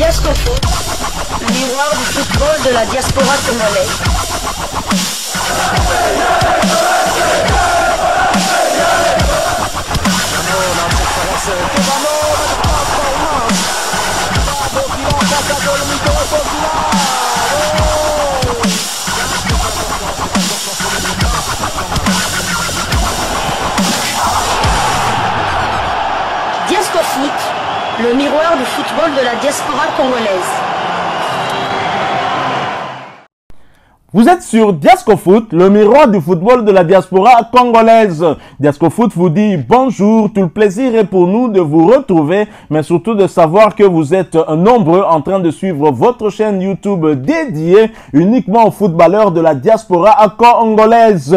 Diasco Foot, le miroir du football de la diaspora congolaise. Diasco Foot, le miroir du football de la diaspora congolaise. Vous êtes sur Diasco Foot, le miroir du football de la diaspora congolaise. Diasco Foot vous dit bonjour, tout le plaisir est pour nous de vous retrouver, mais surtout de savoir que vous êtes nombreux en train de suivre votre chaîne YouTube dédiée uniquement aux footballeurs de la diaspora congolaise.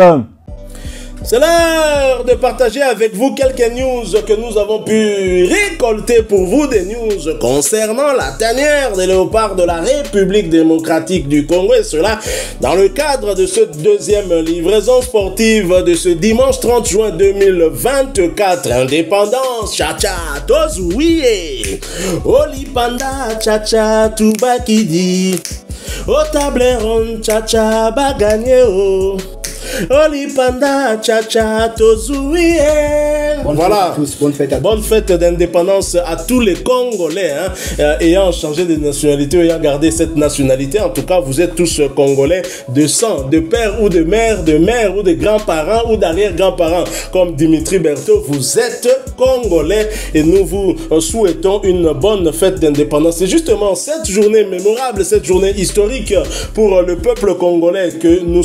C'est l'heure de partager avec vous quelques news que nous avons pu récolter pour vous, des news concernant la tanière des léopards de la République démocratique du Congo, et cela dans le cadre de cette deuxième livraison sportive de ce dimanche 30 juin 2024. Indépendance, chacha, tozouye, olipanda, chacha, toubakidi, au tableron, chacha, bagagné, Olipanda, Tchacha, Tozouie. Voilà. Bonne fête d'indépendance à tous les Congolais ayant changé de nationalité, ayant gardé cette nationalité. En tout cas, vous êtes tous Congolais de sang, de père ou de mère ou de grands-parents ou d'arrière-grands-parents. Comme Dimitri Berthaud, vous êtes Congolais et nous vous souhaitons une bonne fête d'indépendance. C'est justement cette journée mémorable, cette journée historique pour le peuple congolais que nous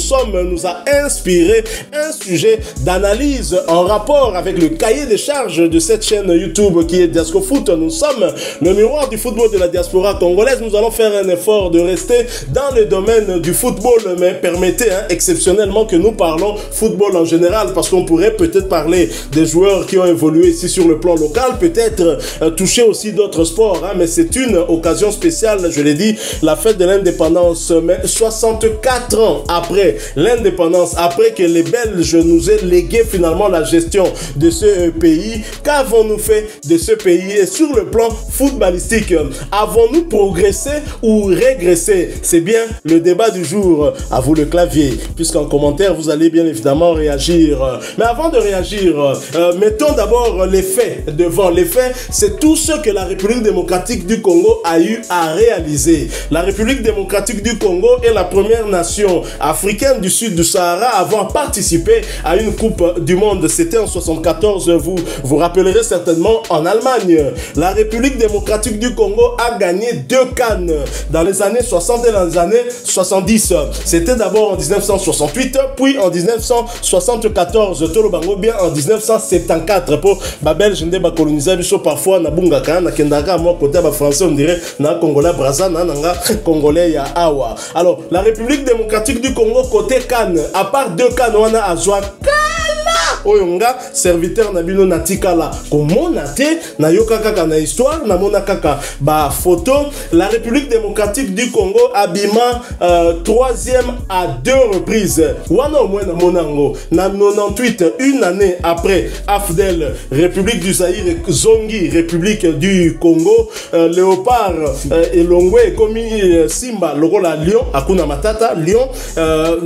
a inspiré un sujet d'analyse en rapport avec le cahier des charges de cette chaîne YouTube qui est Diasco Foot. Nous sommes le miroir du football de la diaspora congolaise. Nous allons faire un effort de rester dans le domaine du football, mais permettez exceptionnellement que nous parlons football en général, parce qu'on pourrait peut-être parler des joueurs qui ont évolué ici sur le plan local, peut-être toucher aussi d'autres sports, mais c'est une occasion spéciale, je l'ai dit, la fête de l'indépendance. Mais 64 ans après l'indépendance, après que les Belges nous aient légué finalement la gestion de ce pays, qu'avons-nous fait de ce pays? Et sur le plan footballistique, avons-nous progressé ou régressé? C'est bien le débat du jour. À vous le clavier, puisqu'en commentaire vous allez bien évidemment réagir. Mais avant de réagir, mettons d'abord les faits devant. Les faits, c'est tout ce que la République démocratique du Congo a eu à réaliser. La République démocratique du Congo est la première nation africaine du sud du Sahara à avoir participé à une coupe du monde. C'était en 74, vous vous rappellerez certainement, en Allemagne. La République démocratique du Congo a gagné 2 CAN dans les années 60 et dans les années 70. C'était d'abord en 1968, puis en 1974, Tolobango bien en 1974. Pour Babel, je ne pas coloniser, parfois na bungaka, na kendaka, moi côté ba français on dirait na Congolais Brazza, na nanga Congolais ya awa. Alors, la République démocratique du Congo côté CAN, à part 2 CAN, on a Azwa Oyonga, serviteur Nabino Natikala. Comment nate, na yoka kaka na histoire, na mona kaka ba photo. La République démocratique du Congo abima 3e à 2 reprises. Wana au moins na monango. Na 98, une année après Afdel, République du Zaïre, Zongi, République du Congo, Léopard et Longwe, Komi Simba, Logola Lyon, Akuna Matata, Lyon,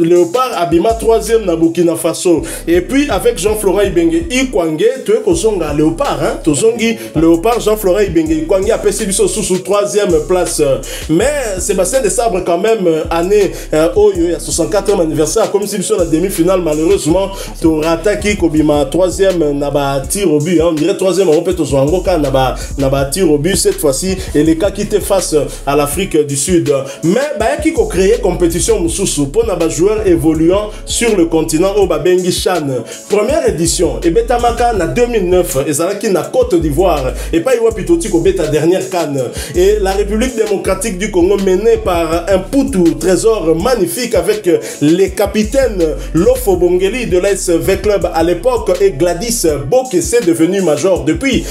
Léopard abima 3e na Burkina Faso. Et puis avec Jean-Florent Ibenge Ikwange, tu es Kozonga Léopard, Tozongi Léopard, Jean-Florent Ibenge Ikwange a passé sous 3e place. Mais Sébastien Desabre quand même, année Oyo, il y a 64e anniversaire, comme si sur la demi-finale, malheureusement, Torata qui Kobima 3e Naba tir au but, on dirait 3e Européen Tozwangoka Naba tir au but cette fois-ci, et les cas qui étaient face à l'Afrique du Sud. Mais qui a créé compétition Moussoussou pour Naba joueurs évoluant sur le continent au Babengi Chan. Première édition, et Betamaka en 2009, et ça qui na Côte d'Ivoire, et pas Iwa Pitoti ko beta dernière canne. Et la République démocratique du Congo menée par un Poutou trésor magnifique avec les capitaines Lofo Bongeli de l'ASV Club à l'époque et Gladys Bokesse devenu major depuis.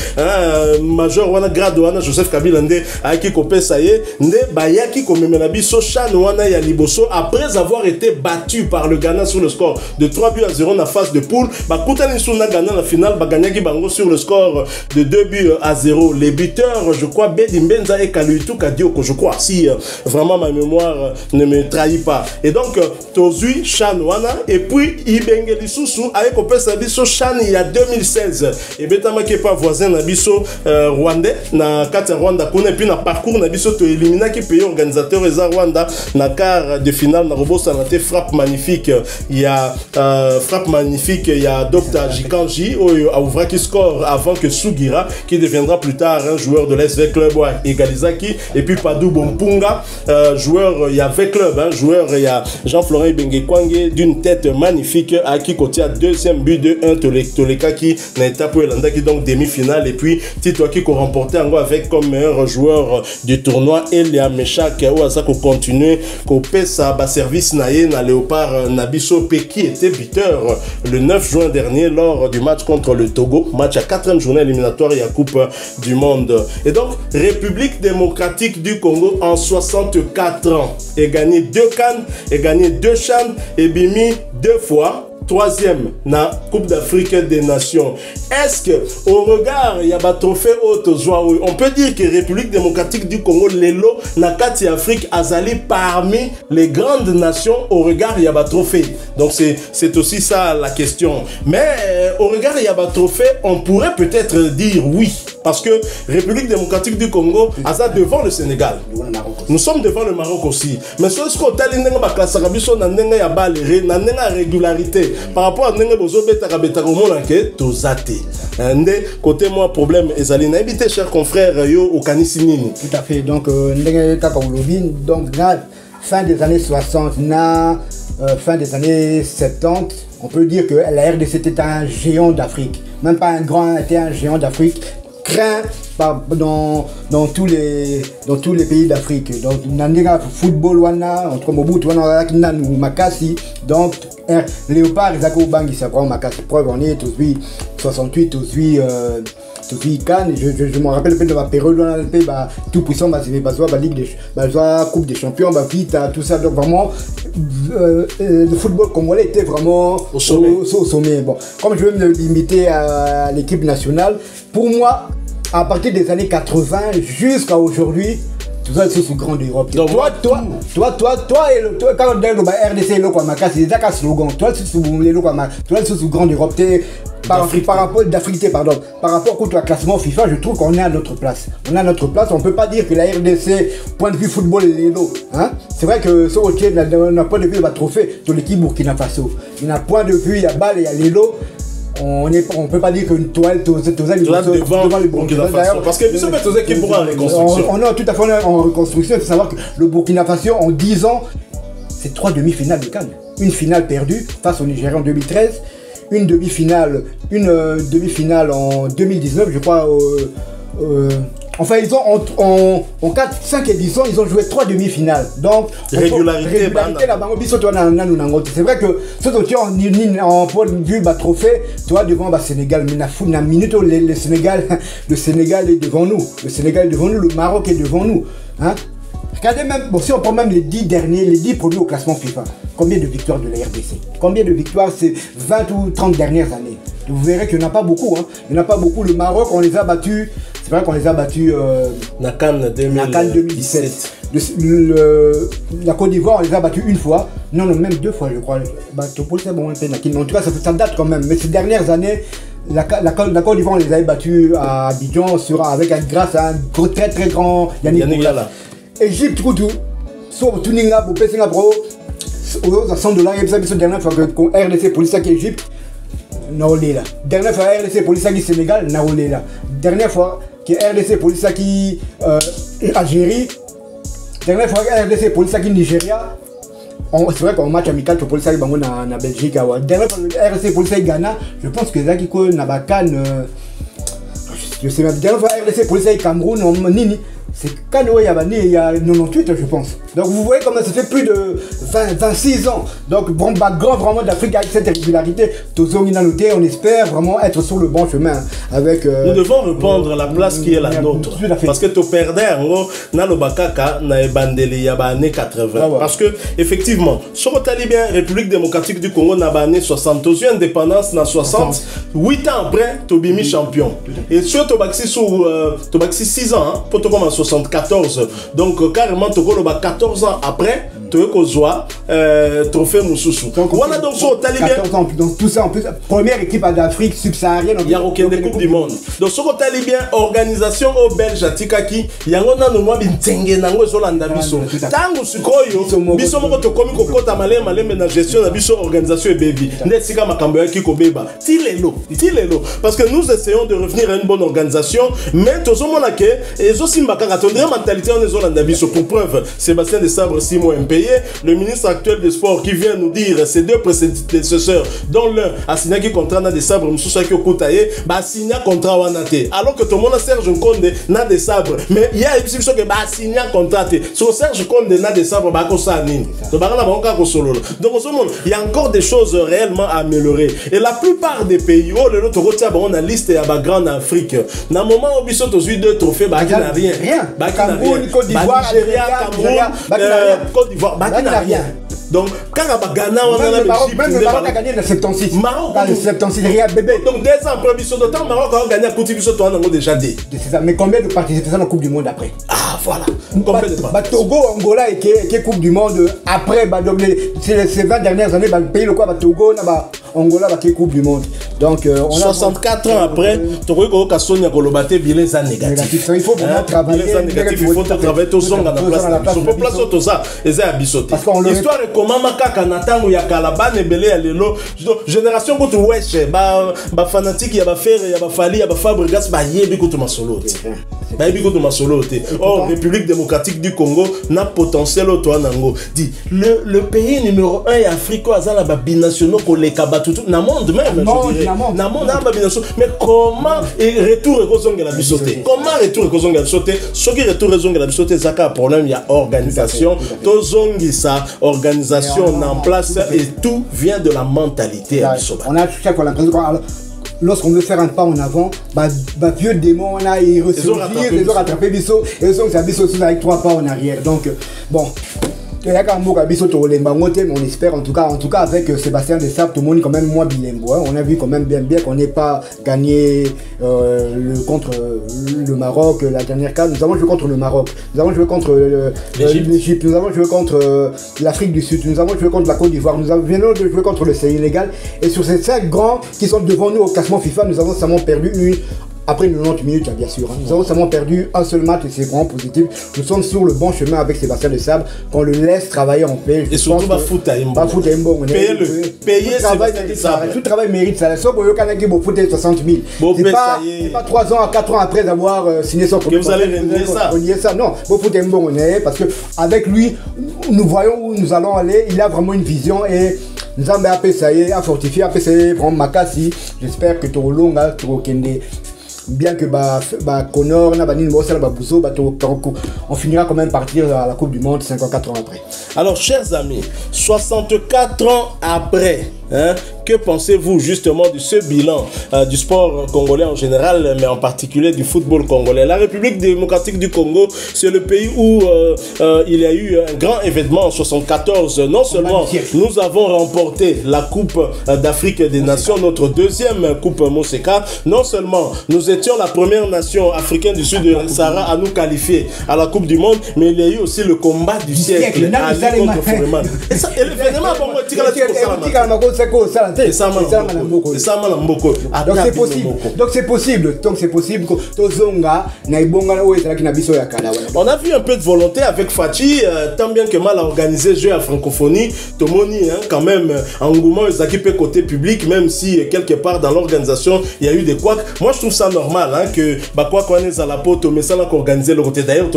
Major wana grade wana Joseph Kabila nde aki kopé ça y est, nde bayaki ko memela biso chan wana ya liboso après avoir été battu par le Ghana sur le score de 3 buts à 0 dans la phase de poule. Bakutani Suna gagné la finale, Baganya Bango sur le score de 2-0. Les buteurs, je crois, Bedi Mbenza et Kaluitu Kadioko, je crois, si vraiment ma mémoire ne me trahit pas. Et donc, Tozui, Chanwana, et puis Ibengeli Susu, avec Opesa Biso Chan il y a 2016. Et Betama qui est pas voisin Nabiso Rwandais, na Kata Rwanda, et puis na parcours Nabiso, to élimina qui paye organisateur et Rwanda, na quart de finale, na Robo Sanate, frappe magnifique. Il y a frappe magnifique, il y a Dr. Jikanji, Aouvra qui score avant que Sugira, qui deviendra plus tard un joueur de l'SV Club, Egalizaki, et puis Padou Bompunga, joueur, il y a V Club, joueur, il y a Jean-Florent Bengekwangé, d'une tête magnifique, à qui côté à deuxième but de 1 Toleka qui n'a été pour Elanda qui donc demi-finale, et puis Tito qui a remporté en avec comme meilleur joueur du tournoi, Elia Meshak, où ça qu'on continue, qu'on paie sa service naïe na Léopard Nabiso P qui était buteur le 9 juin dernier lors du match contre le Togo, match à 4e journée éliminatoire et à Coupe du Monde. Et donc, République démocratique du Congo en 64 ans, et gagné 2 CAN, et gagné 2 CHAN, et bimi 2 fois. 3e na Coupe d'Afrique des Nations. Est-ce que au regard il y a un trophée haute joie, on peut dire que République démocratique du Congo lelo na kati Afrique azali parmi les grandes nations au regard il y a un trophée. Donc c'est aussi ça la question. Mais au regard il y a un trophée, on pourrait peut-être dire oui. Parce que République démocratique du Congo a ça devant le Sénégal. Nous sommes devant le Maroc aussi. Mais ce qu'on a dit, c'est que la régularité par rapport à côté moi problème ezali na éviter chers confrères yo au Kanisinini. Tout à fait. Donc fin des années 60 fin des années 70, on peut dire que la RDC était un géant d'Afrique. Même pas un grand, était un géant d'Afrique. Craint dans tous les pays d'Afrique. Donc Nandega football wana entre Mobutu wana ou Makassi. Donc Léopard Zako Bangi ça prend Makassi. Preuve on est tous 68 tous CAN. Je me rappelle de la période où on a tout puissant la Ligue la Coupe des Champions, vite tout ça. Donc vraiment le football congolais était vraiment au sommet. Bon, comme je vais me limiter à l'équipe nationale, pour moi, à partir des années 80 jusqu'à aujourd'hui, tout ça c'est sous grande Europe. Donc, toi, quand on dit que RDC est là, c'est un slogan. Toi, c'est sous grande Europe. Par rapport d'Afrique, pardon. Par rapport au classement FIFA, je trouve qu'on est à notre place. On ne peut pas dire que la RDC, point de vue football, est là. Hein? C'est vrai que ce routier n'a pas de vue, il va trophée de l'équipe Burkina Faso. Il a point de vue, il y a balle, il y a l'élo. On ne peut pas dire qu'une toile, devant le Burkina Faso. Parce que nous sommes qui pour en reconstruction. On est tout à fait en reconstruction. Il faut savoir que le Burkina Faso, en 10 ans, c'est 3 demi-finales de CAN. Une finale perdue face au Nigeria en 2013. Une demi-finale en 2019, je crois. Enfin, ils ont en 4-5 éditions, ils ont joué 3 demi-finales. Donc, régularité là-bas. C'est vrai que ce que en point de vue trophée, toi devant le Sénégal, mais la minute le Sénégal est devant nous. Le Sénégal est devant nous, le Maroc est devant nous. Hein? Regardez même, si on prend même les 10 premiers au classement FIFA, combien de victoires de la RDC? Combien de victoires ces 20 ou 30 dernières années? Vous verrez qu'il n'y en a pas beaucoup. Hein. Il n'y en a pas beaucoup. Le Maroc, on les a battus. C'est vrai qu'on les a battus. La CAN 2017. La Côte d'Ivoire, on les a battus une fois. Non, même 2 fois, je crois. En tout cas, ça date quand même. Mais ces dernières années, la Côte d'Ivoire, on les avait battus à Abidjan grâce à un très très grand Yannick Boula. Égypte, sur Tuninga, pour Pessinga Pro, aux $100, il y a une dernière fois que RDC Police qui Égypte, Naolela. Dernière fois RDC Police qui Sénégal, Naolela. Dernière fois que RDC Police qui Algérie. Dernière fois RDC Police qui Nigeria. C'est vrai qu'en match amical, le Police qui Bango na Belgique. Dernière fois RDC Police qui Ghana, je pense que Zaki ko na Bakan. Je sais même. Dernière fois RDC Police qui Cameroun, Nini. c'est Kano il y a 98 je pense. Donc vous voyez comment ça fait plus de 26 ans. Donc bon background vraiment d'Afrique avec cette régularité. Tozongi n'a noté, on espère vraiment être sur le bon chemin avec. Nous devons répondre à la place qui est la nôtre. Parce que tu perdais en gros dans le Bakaka na ebandeli ya ba années 80. Parce que effectivement, sur le bien République démocratique du Congo na ba année 60, aux indépendance na 60, 8 ans après Tobimi champion. Et sur Tobaxi sous Tobaxi 6 ans hein, pour Tobama 74. Donc carrément Togolo ba 14 ans après Toyokozwa trophée Moussousou. Voilà donc sur Talibien. Donc tout ça en plus première équipe d'Afrique subsaharienne. Il y a aucun des coupes du monde. Donc sur Talibien organisation au Belge atikaki yango na no mwa bintenge nango ezolanda biso. Tango sikoyo biso moko to komi kokota malema na gestion na biso organisation baby. Ndesika makambo ya kikobeba. Tilelo. Parce que nous essayons de revenir à une bonne organisation mais tozomona ke ezosimba kaka tondre mentalité on ezolanda biso pour preuve Sébastien de Sabre 6 mois impayé, le ministre actuel des sports qui vient nous dire ses deux prédécesseurs dont l'un a signé un contrat na de Sabre Moussoussa qui okutaye ba signé contrat wanate alors que tout le monde Serge Nkonde na de Sabre mais il y a une situation que ba signé contrat sur Serge Nkonde na de Sabre ba ko sa nini donc ba na ba ko solo donc il y a encore des choses réellement à améliorer et la plupart des pays oh le autre côté on a liste ya ba grande Afrique na moment où biso tozui deux trophées ba qui n'a rien Cameroun, Côte d'Ivoire, Côte d'Ivoire, bah, n'a rien. Donc, quand Ghana, on a même le Maroc a gagné le 76. Maroc, le 76, rien bébé. Donc, 2 ans après, biso de temps, Maroc a gagné à Côte d'Ivoire, on a déjà dit. Mais combien de participants dans la Coupe du Monde après? Ah, voilà. Combien de participants? Togo, Angola et qui Coupe du Monde après, ces 20 dernières années, le pays, le quoi, Togo, Angola, qui Coupe du Monde. Donc, on a 64 ans après, Togo, Kassonia, Golobate, bilan négatif. Il faut vraiment travailler. Il faut travailler tout ça dans la place. Il faut placer tout ça. Et ça a bisoté. L'histoire est comment Makaka Natango ya Kalaban et Belé à l'élo. Génération contre Wesh, ba fanatique, ya ba Fer, ya ba Fali, ya ba Fabregas, ba yebi contre Masolo. Ba yebi contre Masolo. Or, République démocratique du Congo n'a potentiel au toit nango. Dit le pays numéro 1 et Afrique, azala ba binationaux ko les kabatu na monde même. Na monde na ba binationaux. Mais comment retour et la bisoté? Comment retour et la bisoté? Ce qui retour et la bisoté, Zaka problème, il y a organisation. Tozongi ça, organisation en place et tout vient de la mentalité. On a chaque fois l'impression lorsqu'on veut faire un pas en avant, vieux démon, on a ressurgir, ils ont rattrapé Bisso, et ils ont Bisso avec 3 pas en arrière. Donc, bon. Il y a quand même on espère en tout cas avec Sébastien de Sabre, tout le monde est quand même moins bilingue. On a vu quand même bien qu'on n'ait pas gagné contre le Maroc la dernière case. Nous avons joué contre le Maroc, nous avons joué contre l'Égypte, nous avons joué contre l'Afrique du Sud, nous avons joué contre la Côte d'Ivoire, nous venons de jouer contre le Sénégal. Et sur ces 5 grands qui sont devant nous au classement FIFA, nous avons seulement perdu après 90 minutes, bien sûr. Nous avons seulement perdu un seul match et c'est vraiment positif. Nous sommes sur le bon chemin avec Sébastien de Sabre. Qu'on le laisse travailler en paix. Et surtout, pas foutre à Mbongo. Payez-le. Payez Sébastien de Sabre. Tout travail mérite ça. Sauf que vous foutez 60 000. C'est pas 3 ans à 4 ans après avoir signé son contrat. Que vous allez renier ça. Non, vous foutez Mbongo. Parce qu'avec lui, nous voyons où nous allons aller. Il a vraiment une vision et nous avons appelé à fortifier, appelé vraiment Makassi. J'espère que tu es long, tu es bien que Connor, on finira quand même partir à la Coupe du Monde 54 ans après. Alors, chers amis, 64 ans après, hein, que pensez-vous justement de ce bilan du sport congolais en général, mais en particulier du football congolais? La République démocratique du Congo, c'est le pays où il y a eu un grand événement en 74. Non seulement nous avons remporté la Coupe d'Afrique des Nations, notre deuxième Coupe Moseka, non seulement nous étions la première nation africaine du sud de Sahara à nous qualifier à la Coupe du Monde, mais il y a eu aussi le combat du siècle. Et l'événement, donc c'est possible. On a vu un peu de volonté avec Fachi, tant bien que mal organisé jeu à francophonie. Tomoni, hein, quand même, engouement équipé côté public, même si quelque part dans l'organisation il y a eu des couacs. Moi je trouve ça normal, hein, que organisé le côté d'ailleurs.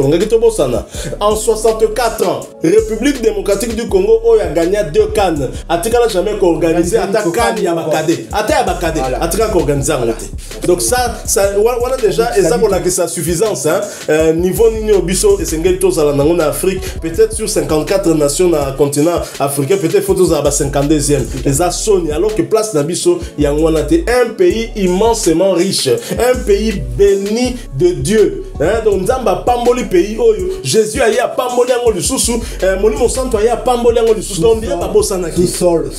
En 64 ans, République démocratique du Congo a gagné 2 cannes. A jamais organisé organiser attaquant ya bakade ata ya bakade attaquant organiser en été donc ça voilà déjà et ça pour la que sa suffisance hein niveau nini obiso et sengel tous à la na Afrique peut-être sur 54 nations dans le continent africain peut-être faut tous à 52e les asoni alors que place na biso yangwana te un pays immensément riche un pays béni de Dieu hein donc nzamba pamboli pays oyo Jésus a ya pamboli yango lisusu moni mon santo ya pamboli yango lisusu donc dia ba bosana ki sol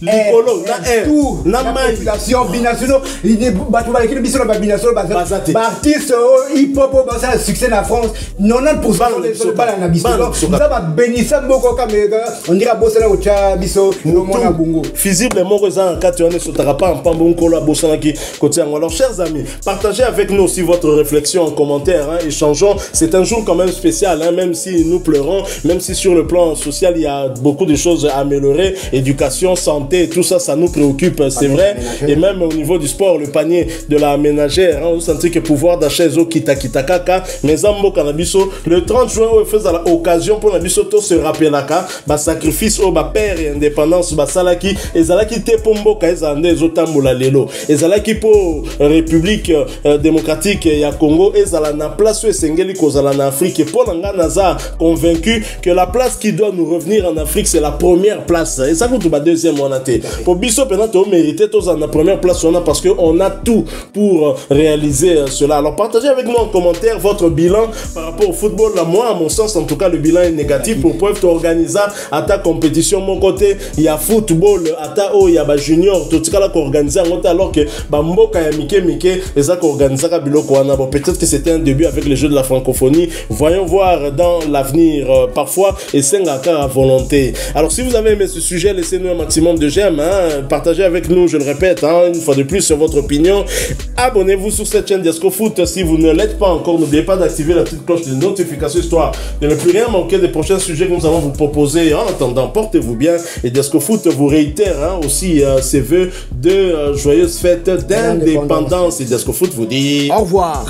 likolo na air na mai population binationaux il batu ba ki biso ba binationaux ba artiste hip hop ba ça succès na France 90% des bala na biso ça va bénissa mboko kamera on dira bosana ko cha biso no mona bungo visiblement que ça en 4 ans ne sera pas en pambo nkolo bosana ki côté yango. Alors chers amis, partagez avec nous aussi votre réflexion en commentaire hein, échangeons, c'est un jour quand même spécial hein, même si nous pleurons, même si sur le plan social il y a beaucoup de choses à améliorer, éducation, santé, tout ça, ça nous préoccupe, c'est vrai. Et même au niveau du sport, le panier de la ménagère, hein, vous sentez que pouvoir d'achat au kita kaka, mais en canabiso, le 30 juin, on fait l'occasion pour Nabiso to se rappeler la sacrifice au père et indépendance, salaki, et zalaki te pombo kaizande zotambola lelo, et zalaki pour République démocratique ya Congo, et zalana place sengeli kozalana Afrique, et pour Nanga Naza convaincu que la place qui doit nous revenir en Afrique, c'est la première place, et ça compte ma deuxième on a été. Pour Bisso, on mérité tous en la première place, on a parce qu'on a tout pour réaliser cela. Alors partagez avec nous en commentaire votre bilan par rapport au football. Là, moi, à mon sens, en tout cas, le bilan est négatif. Pour pouvoir organiser à ta compétition, mon côté, il y a football, à ta il y a junior, tout ce qu'on a organisé alors que Bamboka et Mike, et ça qu'on organise à Biloko. Peut-être que c'était un début avec les Jeux de la francophonie. Voyons voir dans l'avenir, parfois, et c'est à volonté. Alors, si vous avez aimé ce sujet, laissez-nous un maximum de j'aime, hein, partagez avec nous, je le répète, hein, une fois de plus sur votre opinion. Abonnez-vous sur cette chaîne Diasco Foot si vous ne l'êtes pas encore. N'oubliez pas d'activer la petite cloche de notification histoire de ne plus rien manquer des prochains sujets que nous allons vous proposer. En attendant, portez-vous bien et Diasco Foot vous réitère hein, aussi ses vœux de joyeuses fêtes d'indépendance. Et Diasco Foot vous dit au revoir.